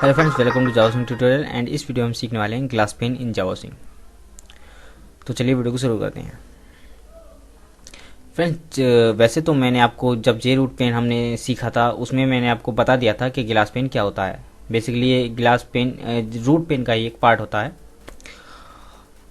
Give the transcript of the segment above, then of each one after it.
Hello friends, welcome to Java Swing tutorial. And इस video में हम सीखने वाले हैं glass pane in Java Swing. तो चलिए वीडियो को शुरू करते हैं। फ्रेंड्स, वैसे तो मैंने आपको जब जे रूट पेन हमने सीखा था उसमें मैंने आपको बता दिया था कि ग्लास पेन क्या होता है। बेसिकली ये ग्लास पेन रूट पेन का ही एक पार्ट होता है,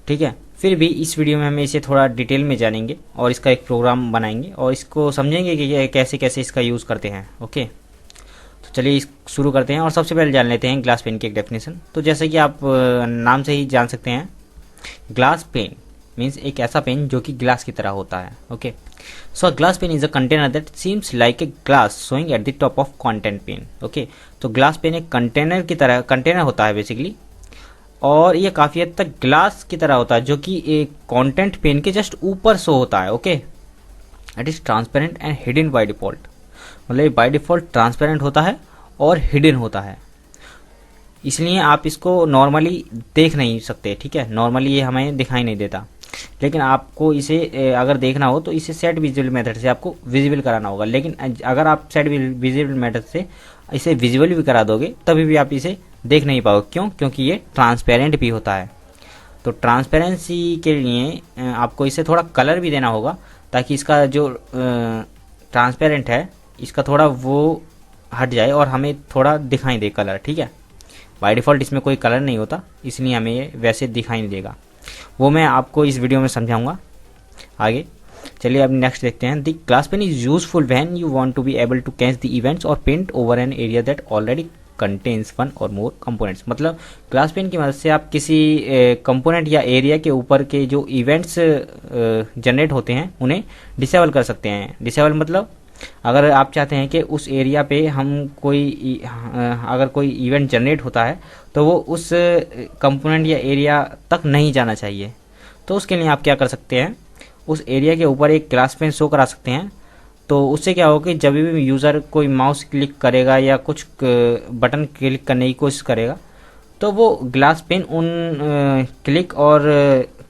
ठीक है। फिर भी इस वीडियो में हम इसे थोड़ा डिटेल में जानेंगे और इसका एक प्रोग्राम बनाएंगे और इसको समझेंगे कि ये कैसे कैसे इसका यूज़ करते हैं। ओके, तो चलिए शुरू करते हैं और सबसे पहले जान लेते हैं ग्लास पेन की एक डेफिनेशन। तो जैसे कि आप नाम से ही जान सकते हैं, ग्लास पेन मीन्स एक ऐसा पेन जो कि ग्लास की तरह होता है। Okay, so glass pane is a container that seems like a glass showing at the top of content pane. Okay, तो ग्लास पेन एक कंटेनर की तरह कंटेनर होता है बेसिकली, और ये काफ़ी हद तक ग्लास की तरह होता है जो कि एक कंटेंट पेन के जस्ट ऊपर शो होता है। Okay, it is transparent and hidden by default. मतलब बाय डिफॉल्ट ट्रांसपेरेंट होता है और हिडन होता है, इसलिए आप इसको नॉर्मली देख नहीं सकते, ठीक है। नॉर्मली ये हमें दिखाई नहीं देता, लेकिन आपको इसे अगर देखना हो तो इसे सेट विजिबल मेथड से आपको विजिबल कराना होगा। लेकिन अगर आप सेट विजिबल मेथड से इसे विजिबल भी करा दोगे तभी भी आप इसे देख नहीं पाओगे। क्यों? क्योंकि ये ट्रांसपेरेंट भी होता है। तो ट्रांसपेरेंसी के लिए आपको इसे थोड़ा कलर भी देना होगा ताकि इसका जो ट्रांसपेरेंट है इसका थोड़ा वो हट जाए और हमें थोड़ा दिखाई दे कलर, ठीक है। बाय डिफ़ॉल्ट इसमें कोई कलर नहीं होता, इसलिए हमें ये वैसे दिखाई नहीं देगा। वो मैं आपको इस वीडियो में समझाऊंगा आगे। चलिए अब नेक्स्ट देखते हैं। The glass pane is useful when you want to be able to catch the events or paint over an area that already contains one or more components. मतलब ग्लास पेन की मदद से आप किसी कंपोनेंट या area के ऊपर के जो इवेंट्स जनरेट होते हैं उन्हें डिसेबल कर सकते हैं। डिसेबल मतलब अगर आप चाहते हैं कि उस एरिया पे हम अगर कोई इवेंट जनरेट होता है तो वो उस कंपोनेंट या एरिया तक नहीं जाना चाहिए, तो उसके लिए आप क्या कर सकते हैं, उस एरिया के ऊपर एक ग्लास पेन शो करा सकते हैं। तो उससे क्या होगा कि जब भी यूज़र कोई माउस क्लिक करेगा या कुछ बटन क्लिक करने की कोशिश करेगा तो वो ग्लास पेन उन क्लिक और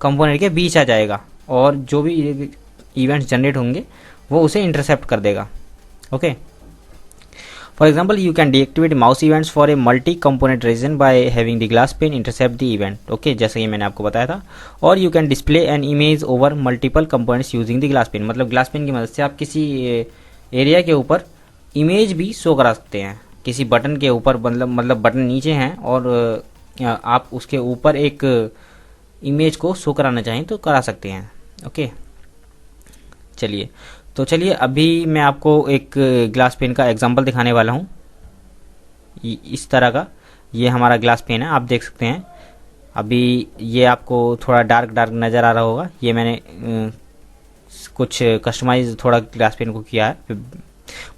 कंपोनेंट के बीच आ जाएगा और जो भी इवेंट्स जनरेट होंगे वो उसे इंटरसेप्ट कर देगा। Okay, for example you can deactivate mouse events for a multi component region by having the glass pane intercept the event. Okay, जैसे कि मैंने आपको बताया था। और you can display an image over multiple components using the glass pane. मतलब glass pane की मदद से आप किसी एरिया के ऊपर इमेज भी शो करा सकते हैं किसी बटन के ऊपर। मतलब बटन नीचे हैं और आप उसके ऊपर एक इमेज को शो कराना चाहें तो करा सकते हैं। ओके, चलिए अभी मैं आपको एक ग्लास पेन का एग्जांपल दिखाने वाला हूँ। इस तरह का ये हमारा ग्लास पेन है, आप देख सकते हैं। अभी ये आपको थोड़ा डार्क नज़र आ रहा होगा। ये मैंने कुछ कस्टमाइज थोड़ा ग्लास पेन को किया है।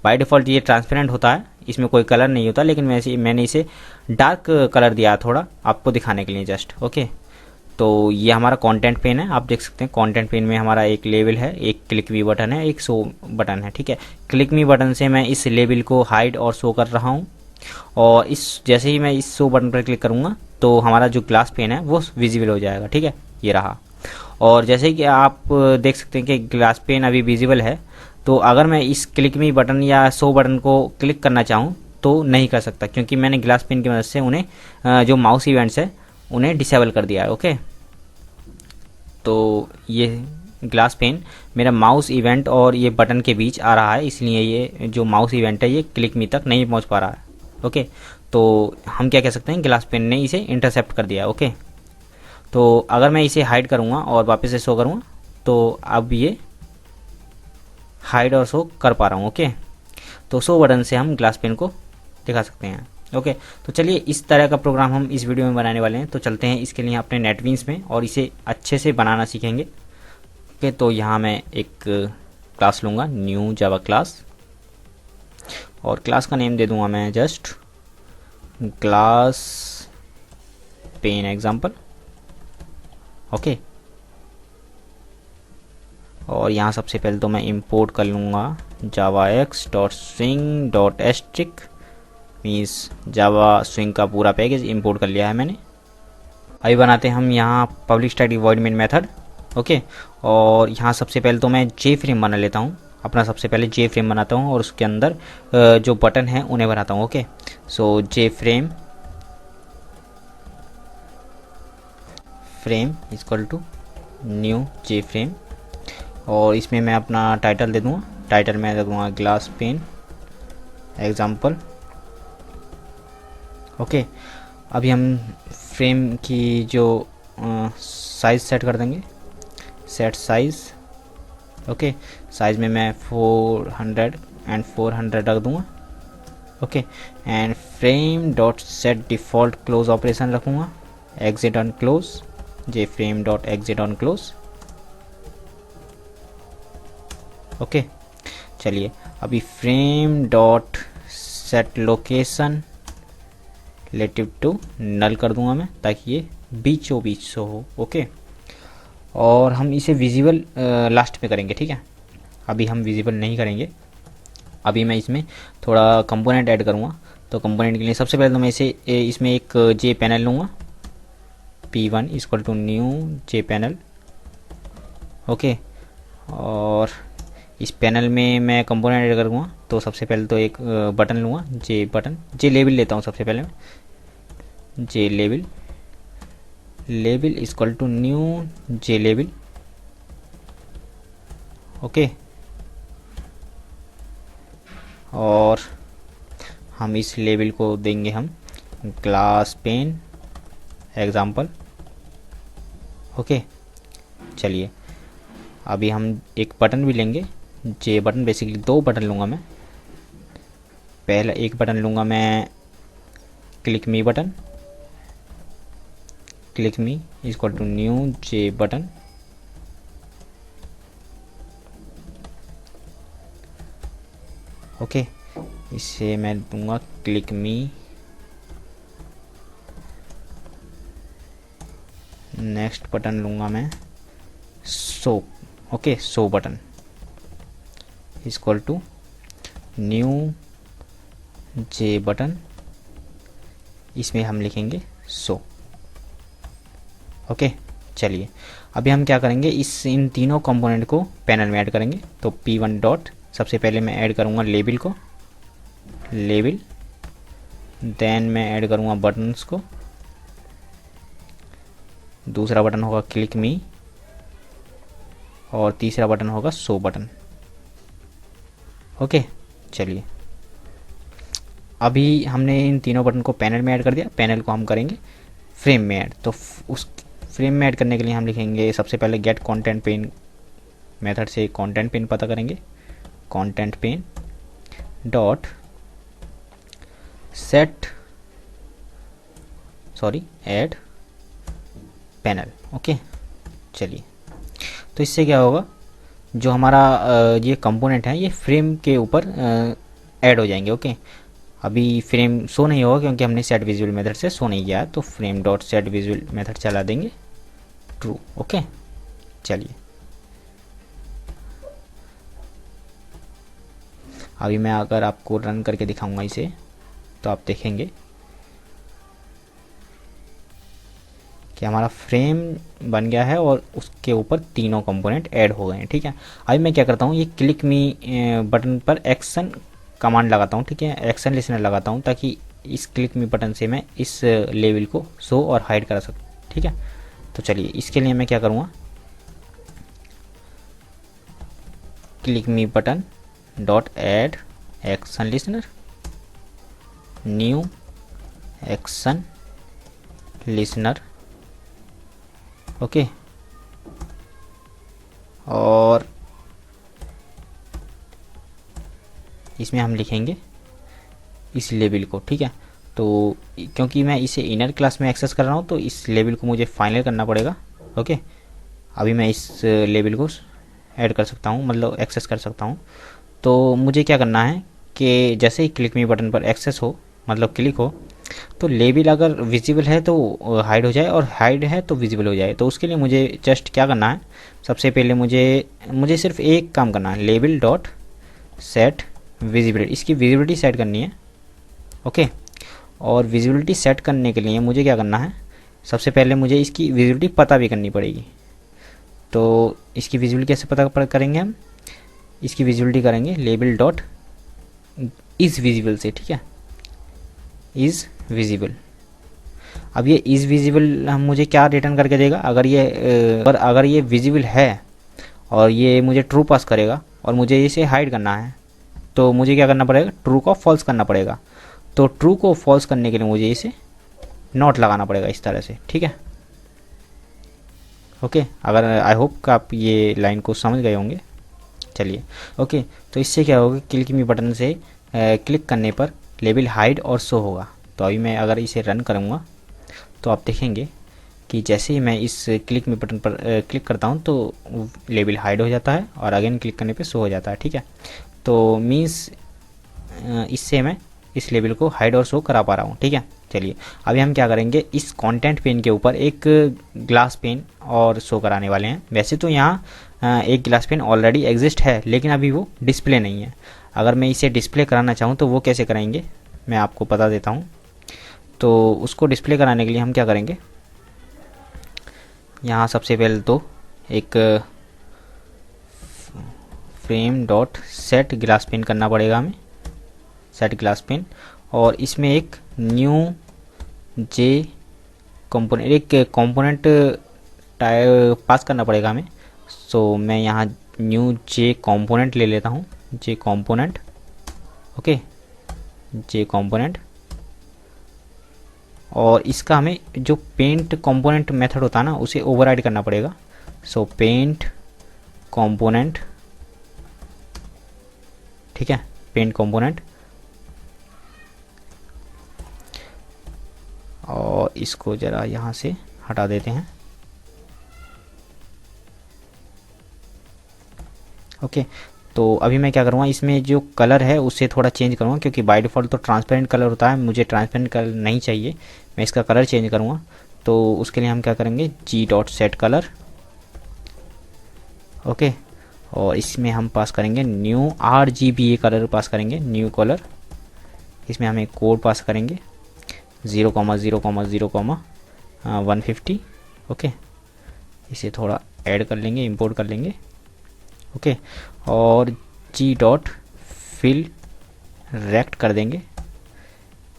बाय डिफ़ॉल्ट ये ट्रांसपेरेंट होता है, इसमें कोई कलर नहीं होता, लेकिन मैंने इसे डार्क कलर दिया थोड़ा आपको दिखाने के लिए जस्ट। ओके, तो ये हमारा कंटेंट पेन है, आप देख सकते हैं। कंटेंट पेन में हमारा एक लेबल है, एक क्लिक मी बटन है, एक शो बटन है, ठीक है। क्लिक मी बटन से मैं इस लेबल को हाइड और शो कर रहा हूँ, और जैसे ही मैं इस शो बटन पर क्लिक करूँगा तो हमारा जो ग्लास पेन है वो विजिबल हो जाएगा, ठीक है। ये रहा। और जैसे कि आप देख सकते हैं कि ग्लास पेन अभी विजिबल है, तो अगर मैं इस क्लिक मी बटन या शो बटन को क्लिक करना चाहूँ तो नहीं कर सकता, क्योंकि मैंने ग्लास पेन की मदद से उन्हें जो माउस इवेंट्स है उन्हें डिसेबल कर दिया है। ओके, तो ये ग्लास पेन मेरा माउस इवेंट और ये बटन के बीच आ रहा है, इसलिए ये जो माउस इवेंट है ये क्लिक मी तक नहीं पहुंच पा रहा है। ओके, तो हम क्या कह सकते हैं, ग्लास पेन ने इसे इंटरसेप्ट कर दिया। ओके, तो अगर मैं इसे हाइड करूँगा और वापस से शो करूँगा तो अब ये हाइड और शो कर पा रहा हूँ। ओके, तो शो बटन से हम ग्लास पेन को दिखा सकते हैं। ओके, तो चलिए इस तरह का प्रोग्राम हम इस वीडियो में बनाने वाले हैं। तो चलते हैं इसके लिए अपने नेटबीन्स में और इसे अच्छे से बनाना सीखेंगे। ओके, तो यहाँ मैं एक क्लास लूँगा, न्यू जावा क्लास, और क्लास का नेम दे दूँगा मैं just glass pen example. Okay, और यहाँ सबसे पहले तो मैं इंपोर्ट कर लूँगा javax.swing.strict मीन्स जावा स्विंग का पूरा पैकेज इंपोर्ट कर लिया है मैंने। अभी बनाते हैं हम यहाँ public static void main method. Okay, और यहाँ सबसे पहले तो मैं जे फ्रेम बना लेता हूँ अपना। सबसे पहले जे फ्रेम बनाता हूँ और उसके अंदर जो बटन है उन्हें बनाता हूँ। Okay, so J frame frame equal to new J frame, और इसमें मैं अपना टाइटल दे दूँगा, टाइटल में दे दूँगा ग्लास पेन एग्जाम्पल। ओके, अभी हम फ्रेम की जो साइज़ सेट कर देंगे, सेट साइज़। ओके, साइज़ में मैं 400 एंड 400 रख दूँगा। Okay, and frame dot set default close operation रखूँगा, exit on close, J frame dot exit on close. Okay, चलिए अभी frame dot set location relative to null कर दूंगा मैं, ताकि ये बीचों बीच शो हो। ओके, और हम इसे विजिबल लास्ट में करेंगे, ठीक है। अभी हम विजिबल नहीं करेंगे, अभी मैं इसमें थोड़ा कंपोनेंट ऐड करूँगा। तो कंपोनेंट के लिए सबसे पहले तो मैं इसमें एक जे पैनल लूँगा, P1 equal to new J panel. Okay, और इस पैनल में मैं कंपोनेंट ऐड करूँगा। तो सबसे पहले तो एक बटन लूँगा, जे बटन, जे लेबल लेता हूँ सबसे पहले मैं, J label, label equal to new J label. Okay, और हम इस लेबल को देंगे हम ग्लास पेन एग्जाम्पल। ओके, चलिए अभी हम एक बटन भी लेंगे, जे बटन, बेसिकली दो बटन लूँगा मैं। पहला एक बटन लूँगा मैं click me button, click me equal to new J button. Okay, इसे मैं दूंगा क्लिक मी, नेक्स्ट बटन लूँगा मैं show. Okay, show button equal to new J button, इसमें हम लिखेंगे शो। ओके, चलिए अभी हम क्या करेंगे, इन तीनों कंपोनेंट को पैनल में ऐड करेंगे। तो P1 डॉट, सबसे पहले मैं ऐड करूँगा लेबल को, लेबल, देन मैं ऐड करूँगा बटन्स को, दूसरा बटन होगा क्लिक मी, और तीसरा बटन होगा शो बटन। ओके, चलिए अभी हमने इन तीनों बटन को पैनल में ऐड कर दिया, पैनल को हम करेंगे फ्रेम में ऐड। तो उस फ्रेम में ऐड करने के लिए हम लिखेंगे सबसे पहले गेट कंटेंट पेन मेथड से कंटेंट पेन पता करेंगे, content pane dot set, sorry add panel. Okay, चलिए तो इससे क्या होगा, जो हमारा ये कंपोनेंट है ये फ्रेम के ऊपर ऐड हो जाएंगे। ओके, अभी फ्रेम शो नहीं होगा क्योंकि हमने सेट विजुअल मेथड से शो नहीं किया है, तो frame dot set visual method चला देंगे ट्रू। ओके, चलिए अभी मैं अगर आपको रन करके दिखाऊंगा इसे, तो आप देखेंगे कि हमारा फ्रेम बन गया है और उसके ऊपर तीनों कंपोनेंट ऐड हो गए हैं। ठीक है, अभी मैं क्या करता हूँ, ये क्लिक मी बटन पर एक्शन कमांड लगाता हूँ। ठीक है, एक्शन लिसनर लगाता हूँ ताकि इस क्लिक मी बटन से मैं इस लेवल को शो और हाइड करा सकूँ। ठीक है, तो चलिए इसके लिए मैं क्या करूँगा, click me button dot add action listener, new action listener. Okay, और इसमें हम लिखेंगे इस लेवल को। ठीक है, तो क्योंकि मैं इसे इनर क्लास में एक्सेस कर रहा हूँ तो इस लेवल को मुझे फाइनल करना पड़ेगा। ओके, अभी मैं इस लेवल को ऐड कर सकता हूँ, मतलब एक्सेस कर सकता हूँ। तो मुझे क्या करना है कि जैसे ही क्लिक मी बटन पर एक्सेस हो, मतलब क्लिक हो, तो लेबल अगर विजिबल है तो हाइड हो जाए और हाइड है तो विजिबल हो जाए। तो उसके लिए मुझे जस्ट क्या करना है, सबसे पहले मुझे सिर्फ एक काम करना है, लेबल डॉट सेट विजिबिलिटी, इसकी विजिबिलिटी सेट करनी है। ओके, और विजिबिलिटी सेट करने के लिए मुझे क्या करना है, सबसे पहले मुझे इसकी विजिबिलिटी पता भी करनी पड़ेगी। तो इसकी विजिबिलिटी कैसे पता करेंगे हम, इसकी विजिबिलिटी करेंगे लेबल डॉट इज़ विजिबल से। ठीक है, इज़ विजिबल। अब ये इज़ विजिबल हम मुझे क्या रिटर्न करके देगा, अगर ये विजिबल है और ये मुझे ट्रू पास करेगा और मुझे इसे हाइड करना है, तो मुझे क्या करना पड़ेगा, ट्रू को फॉल्स करना पड़ेगा। तो ट्रू को फॉल्स करने के लिए मुझे इसे नॉट लगाना पड़ेगा इस तरह से, ठीक है। ओके, अगर आई होप कि आप ये लाइन को समझ गए होंगे। चलिए ओके, तो इससे क्या होगा, क्लिक मी बटन से क्लिक करने पर लेबल हाइड और शो होगा। तो अभी मैं अगर इसे रन करूँगा तो आप देखेंगे कि जैसे ही मैं इस क्लिक मी बटन पर क्लिक करता हूँ तो लेबल हाइड हो जाता है और अगेन क्लिक करने पे शो हो जाता है, ठीक है। तो मीन्स इससे मैं इस लेबल को हाइड और शो करा पा रहा हूँ, ठीक है। चलिए अभी हम क्या करेंगे, इस कंटेंट पेन के ऊपर एक ग्लास पेन और शो कराने वाले हैं। वैसे तो यहाँ एक ग्लास पेन ऑलरेडी एग्जिस्ट है, लेकिन अभी वो डिस्प्ले नहीं है। अगर मैं इसे डिस्प्ले कराना चाहूँ तो वो कैसे कराएंगे, मैं आपको बता देता हूँ। तो उसको डिस्प्ले कराने के लिए हम क्या करेंगे, यहाँ सबसे पहले तो एक frame dot set glass pen करना पड़ेगा हमें, सेट ग्लास पेन, और इसमें एक न्यू जे कंपोनेंट, एक कंपोनेंट पास करना पड़ेगा हमें। सो मैं यहाँ न्यू जे कंपोनेंट ले लेता हूँ, जे कंपोनेंट, ओके, जे कंपोनेंट। और इसका हमें जो पेंट कंपोनेंट मेथड होता है ना, उसे ओवरराइड करना पड़ेगा। सो पेंट कंपोनेंट, ठीक है, पेंट कंपोनेंट, और इसको ज़रा यहाँ से हटा देते हैं। ओके, तो अभी मैं क्या करूँगा, इसमें जो कलर है उससे थोड़ा चेंज करूँगा, क्योंकि बाय डिफ़ॉल्ट तो ट्रांसपेरेंट कलर होता है, मुझे ट्रांसपेरेंट कलर नहीं चाहिए, मैं इसका कलर चेंज करूँगा। तो उसके लिए हम क्या करेंगे, जी डॉट सेट कलर, ओके, और इसमें हम पास करेंगे न्यू RGBA कलर पास करेंगे, न्यू कलर। इसमें हम एक कोड पास करेंगे 0,0,0,150, ओके। इसे थोड़ा ऐड कर लेंगे, इंपोर्ट कर लेंगे, ओके। और जी डॉट फिल रेक्ट कर देंगे।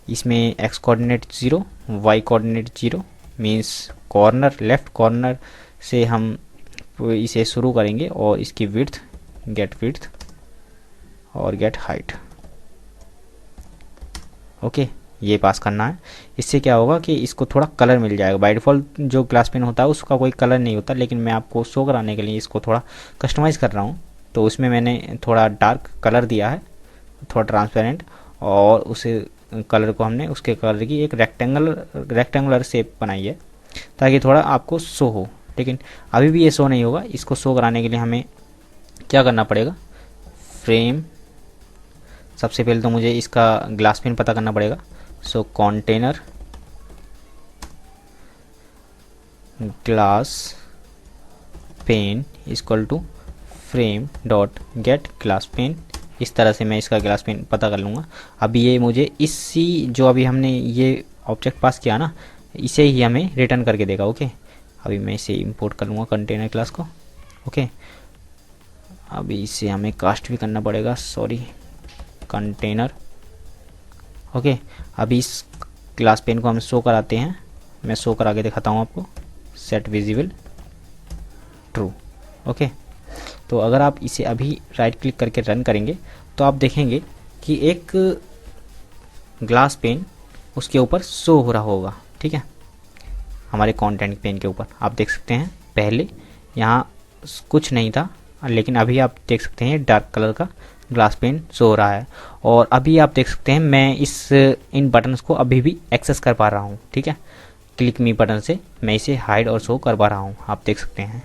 इसमें X coordinate 0, Y coordinate 0, means corner, left corner से हम इसे शुरू करेंगे, और इसकी विड्थ, गेट विड्थ और गेट हाइट, ओके, ये पास करना है। इससे क्या होगा कि इसको थोड़ा कलर मिल जाएगा। बाय डिफ़ॉल्ट जो ग्लास पेन होता है उसका कोई कलर नहीं होता, लेकिन मैं आपको शो कराने के लिए इसको थोड़ा कस्टमाइज़ कर रहा हूँ। तो उसमें मैंने थोड़ा डार्क कलर दिया है, थोड़ा ट्रांसपेरेंट, और उसे कलर को हमने उसके कलर की एक रेक्टेंगुलर शेप बनाई है, ताकि थोड़ा आपको शो हो। लेकिन अभी भी ये शो नहीं होगा। इसको शो कराने के लिए हमें क्या करना पड़ेगा, फ्रेम, सबसे पहले तो मुझे इसका ग्लास पेन पता करना पड़ेगा। So container glass pane equal to frame dot get glass pane. इस तरह से मैं इसका ग्लास पेन पता कर लूँगा। अभी ये मुझे इसी जो अभी हमने ये ऑब्जेक्ट पास किया ना, इसे ही हमें रिटर्न करके देगा, ओके। अभी मैं इसे इंपोर्ट कर लूँगा कंटेनर क्लास को, ओके। अभी इसे हमें कास्ट भी करना पड़ेगा, सॉरी, कंटेनर, ओके। अभी इस ग्लास पेन को हम शो कराते हैं, मैं शो करा के दिखाता हूँ आपको, सेट विजिबल ट्रू, ओके। तो अगर आप इसे अभी राइट क्लिक करके रन करेंगे तो आप देखेंगे कि एक ग्लास पेन उसके ऊपर शो हो रहा होगा, ठीक है, हमारे कंटेंट पेन के ऊपर। आप देख सकते हैं पहले यहाँ कुछ नहीं था, लेकिन अभी आप देख सकते हैं डार्क कलर का ग्लास पेन शो हो रहा है। और अभी आप देख सकते हैं मैं इन बटन्स को अभी भी एक्सेस कर पा रहा हूँ, ठीक है, क्लिक मी बटन से मैं इसे हाइड और शो कर पा रहा हूँ, आप देख सकते हैं।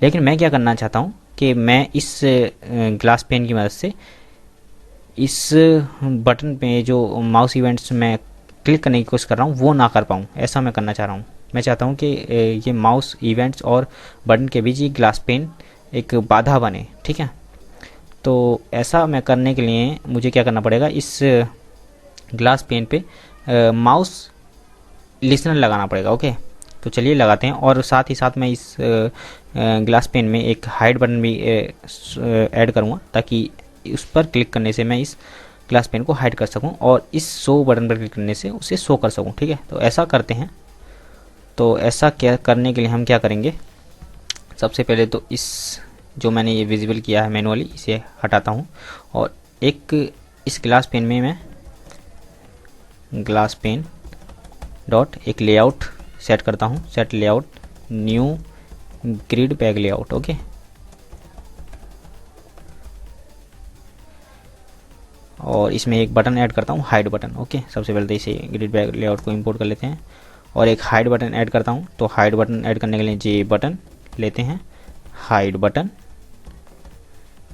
लेकिन मैं क्या करना चाहता हूँ कि मैं इस ग्लास पेन की मदद से इस बटन पे जो माउस इवेंट्स में क्लिक करने की कोशिश कर रहा हूँ वो ना कर पाऊँ, ऐसा मैं करना चाह रहा हूँ। मैं चाहता हूँ कि ये माउस इवेंट्स और बटन के बीच ये ग्लास पेन एक बाधा बने, ठीक है। तो ऐसा मैं करने के लिए मुझे क्या करना पड़ेगा, इस ग्लास पेन पे माउस लिसनर लगाना पड़ेगा, ओके। तो चलिए लगाते हैं। और साथ ही साथ मैं इस ग्लास पेन में एक हाइड बटन भी ऐड करूँगा, ताकि उस पर क्लिक करने से मैं इस ग्लास पेन को हाइड कर सकूं और इस शो बटन पर क्लिक करने से उसे शो कर सकूं, ठीक है। तो ऐसा करते हैं। तो ऐसा क्या करने के लिए हम क्या करेंगे, सबसे पहले तो इस जो मैंने ये विजिबल किया है मैनुअली इसे हटाता हूँ, और एक इस ग्लास पेन में मैं ग्लास पेन डॉट एक लेआउट सेट करता हूँ, set layout new grid bag layout. Okay, और इसमें एक बटन ऐड करता हूँ, हाइड बटन। ओके, सबसे पहले तो इसे ग्रिड बैग लेआउट को इंपोर्ट कर लेते हैं, और एक हाइड बटन ऐड करता हूँ। तो हाइड बटन ऐड करने के लिए जे बटन लेते हैं, hide button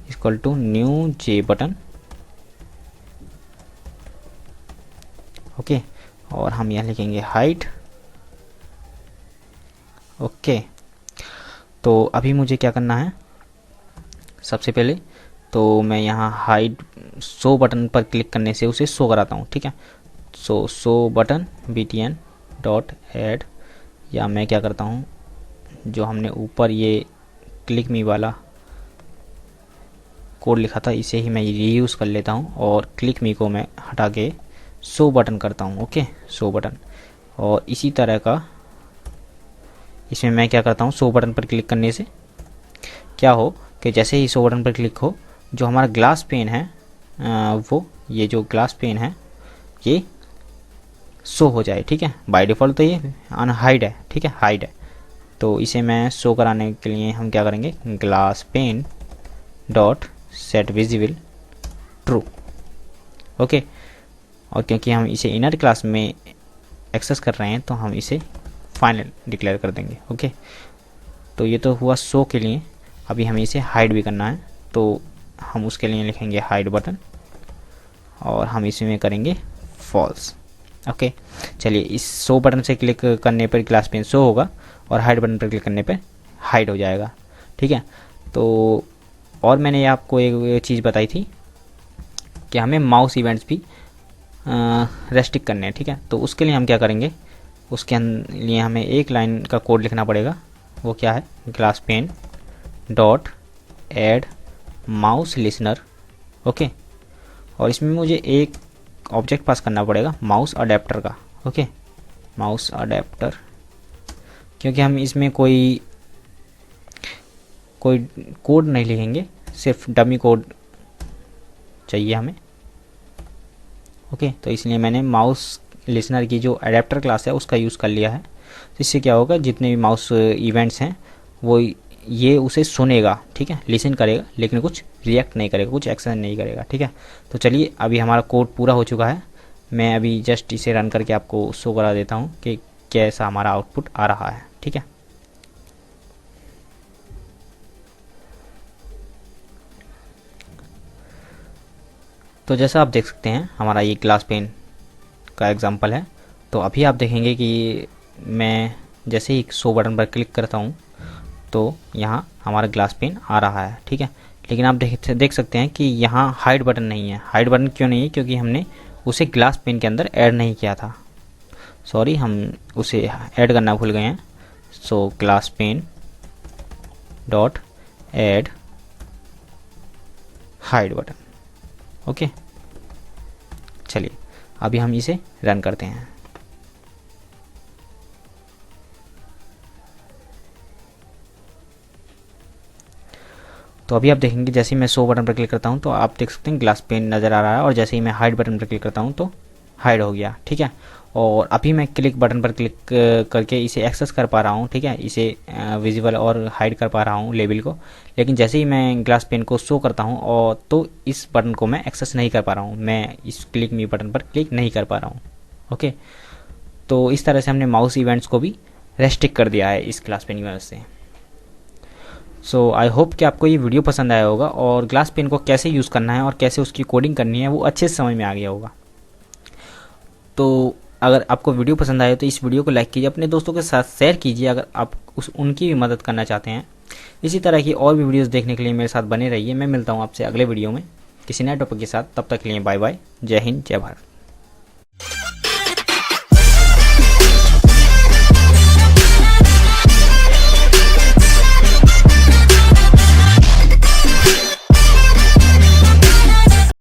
equal to new J button. Okay, और हम यहाँ लिखेंगे हाइड। ओके, तो अभी मुझे क्या करना है, सबसे पहले तो मैं यहाँ हाइड शो बटन पर क्लिक करने से उसे शो कराता हूँ। ठीक है, सो show button btn dot add, या मैं क्या करता हूँ, जो हमने ऊपर ये क्लिक मी वाला कोड लिखा था इसे ही मैं रीयूज़ कर लेता हूँ, और क्लिक मी को मैं हटा के शो बटन करता हूँ। ओके, शो बटन, और इसी तरह का इसमें मैं क्या करता हूँ, शो बटन पर क्लिक करने से क्या हो कि जैसे ही शो बटन पर क्लिक हो, जो हमारा ग्लास पेन है वो ये जो ग्लास पेन है ये शो हो जाए। ठीक है, बाय डिफ़ॉल्ट तो ये अनहाइड है। ठीक है, हाइड है, तो इसे मैं शो कराने के लिए हम क्या करेंगे, glass pane dot set visible true. Okay, और क्योंकि हम इसे इनर क्लास में एक्सेस कर रहे हैं तो हम इसे फाइनल डिक्लेयर कर देंगे। ओके, तो ये तो हुआ शो के लिए, अभी हमें इसे हाइड भी करना है, तो हम उसके लिए लिखेंगे हाइड बटन, और हम इसमें करेंगे फॉल्स। ओके, चलिए इस शो बटन से क्लिक करने पर ग्लास पेन शो होगा, और हाइड बटन पर क्लिक करने पर हाइड हो जाएगा। ठीक है, तो और मैंने आपको एक चीज़ बताई थी कि हमें माउस इवेंट्स भी रेस्ट्रिक्ट करने हैं। ठीक है, तो उसके लिए हम क्या करेंगे, उसके लिए हमें एक लाइन का कोड लिखना पड़ेगा। वो क्या है, glass pane dot add mouse listener. Okay, और इसमें मुझे एक ऑब्जेक्ट पास करना पड़ेगा माउस अडेप्टर का। ओके, माउस अडेप्टर, क्योंकि हम इसमें कोई कोड नहीं लिखेंगे, सिर्फ डमी कोड चाहिए हमें। ओके, तो इसलिए मैंने माउस लिसनर की जो अडेप्टर क्लास है उसका यूज़ कर लिया है। तो इससे क्या होगा, जितने भी माउस इवेंट्स हैं वो ये उसे सुनेगा। ठीक है, लिसन करेगा, लेकिन कुछ रिएक्ट नहीं करेगा, कुछ एक्शन नहीं करेगा। ठीक है, तो चलिए अभी हमारा कोड पूरा हो चुका है, मैं अभी जस्ट इसे रन करके आपको शो करा देता हूँ कि कैसा हमारा आउटपुट आ रहा है। ठीक है, तो जैसा आप देख सकते हैं हमारा ये ग्लास पेन का एग्जांपल है। तो अभी आप देखेंगे कि मैं जैसे ही शो बटन पर क्लिक करता हूँ तो यहाँ हमारा ग्लास पेन आ रहा है। ठीक है, लेकिन आप देख सकते हैं कि यहाँ हाइड बटन नहीं है। हाइड बटन क्यों नहीं है, क्योंकि हमने उसे ग्लास पेन के अंदर ऐड नहीं किया था। सॉरी, हम उसे ऐड करना भूल गए हैं। So glass pane dot add hide button. Okay, चलिए अभी हम इसे रन करते हैं। तो अभी आप देखेंगे जैसे ही मैं शो बटन पर क्लिक करता हूं तो आप देख सकते हैं ग्लास पेन नज़र आ रहा है, और जैसे ही मैं हाइड बटन पर क्लिक करता हूं तो हाइड हो गया। ठीक है, और अभी मैं क्लिक बटन पर क्लिक करके इसे एक्सेस कर पा रहा हूं। ठीक है, इसे विजिबल और हाइड कर पा रहा हूं लेबल को, लेकिन जैसे ही मैं ग्लास पेन को शो करता हूं और तो इस बटन को मैं एक्सेस नहीं कर पा रहा हूं, मैं इस क्लिक मी बटन पर क्लिक नहीं कर पा रहा हूं। ओके, तो इस तरह से हमने माउस इवेंट्स को भी रेस्ट्रिक्ट कर दिया है इस ग्लास पेन की वजह से। सो आई होप कि आपको ये वीडियो पसंद आया होगा, और ग्लास पेन को कैसे यूज़ करना है और कैसे उसकी कोडिंग करनी है वो अच्छे से समझ में आ गया होगा। तो अगर आपको वीडियो पसंद आए तो इस वीडियो को लाइक कीजिए, अपने दोस्तों के साथ शेयर कीजिए अगर आप उनकी भी मदद करना चाहते हैं। इसी तरह की और भी वीडियोस देखने के लिए मेरे साथ बने रहिए। मैं मिलता हूँ आपसे अगले वीडियो में किसी नए टॉपिक के साथ। तब तक के लिए बाय बाय, जय हिंद, जय भारत।